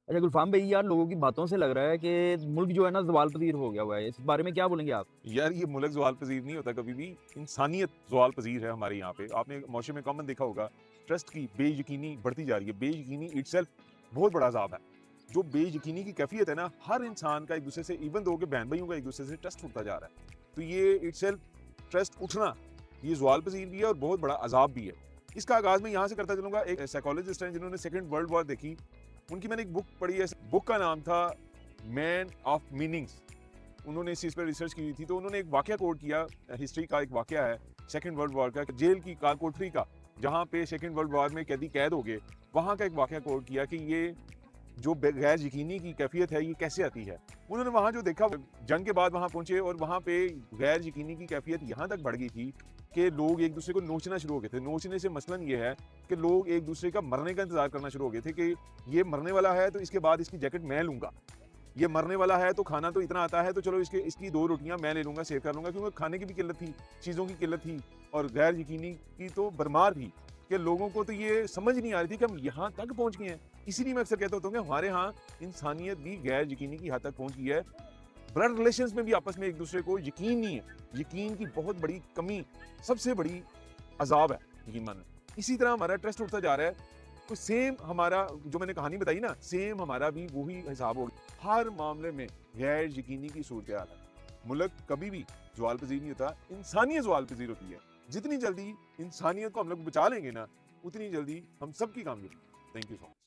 अच्छा गुलफ़ाम भाई यार लोगों की बातों से लग रहा है कि मुल्क जो है ना ज़वाल-पज़ीर हो गया हुआ है। इस बारे में क्या बोलेंगे आप? यार ये मुल्क ज़वाल पज़ीर नहीं होता कभी भी, इंसानियत ज़वाल पज़ीर है हमारे यहाँ पे। आपने मुआशरे में कॉमन देखा होगा, ट्रस्ट की बेयकीनी बढ़ती जा रही है। बेयकीनी इटसेल्फ बहुत बड़ा अज़ाब है। जो बेयकीनी की कैफ़ियत है ना, हर इंसान का एक-दूसरे से इवन दो के बहन-भाइयों का एक-दूसरे से ट्रस्ट उठता जा रहा है। तो ये इटसेल्फ ट्रस्ट उठना, ये ज़वाल पज़ीर भी है और बहुत बड़ा अज़ाब भी है। इसका आगाज़ मैं यहाँ से करता चलूँगा, एक साइकोलॉजिस्ट हैं जिन्होंने सेकंड वर्ल्ड वॉर देखी, उनकी मैंने एक बुक पढ़ी है, बुक का नाम था मैन ऑफ मीनिंग्स। उन्होंने इस चीज़ पे रिसर्च की हुई थी, तो उन्होंने एक वाक़या कोट किया, हिस्ट्री का एक वाक़या है सेकंड वर्ल्ड वॉर का, जेल की कोठरी का, जहाँ पे सेकंड वर्ल्ड वॉर में कैदी कैद हो गए, वहाँ का एक वाक़या कोट किया कि ये जो गैर यकीनी की कैफियत है, ये कैसे आती है। उन्होंने वहाँ जो देखा, जंग के बाद वहाँ पहुँचे और वहाँ पे गैर यकीनी की कैफियत यहाँ तक बढ़ गई थी कि लोग एक दूसरे को नोचना शुरू हो गए थे। नोचने से मसलन ये है कि लोग एक दूसरे का मरने का इंतजार करना शुरू हो गए थे कि ये मरने वाला है तो इसके बाद इसकी जैकेट मैं लूंगा, ये मरने वाला है तो खाना तो इतना आता है तो चलो इसकी 2 रोटियाँ मैं ले लूँगा, शेयर कर लूँगा, क्योंकि खाने की भी किल्लत थी, चीज़ों की किल्लत थी और गैर यकीनी की तो भरमार थी कि लोगों को तो ये समझ नहीं आ रही थी कि हम यहाँ तक पहुँच गए हैं। इसीलिए मैं अक्सर कहता होता हूँ कि हमारे यहाँ इंसानियत भी गैर यकीनी की हद तक पहुँच गई है। ब्लड रिलेशंस में भी आपस में एक-दूसरे को यकीन नहीं है। यकीन की बहुत बड़ी कमी, सबसे बड़ी अज़ाब है यकीन मानना। इसी तरह हमारा ट्रस्ट उठता जा रहा है, तो सेम हमारा जो मैंने कहानी बताई ना, सेम हमारा भी वही हिसाब होगा। हर मामले में गैर यकीनी की सूरत-ए-हाल है। मुल्क कभी भी ज़वाल-पज़ीर नहीं होता, इंसानियत ज़वाल-पज़ीर होती है। जितनी जल्दी इंसानियत को हम लोग बचा लेंगे ना, उतनी जल्दी हम सबकी कामयाबी। Thank you so much.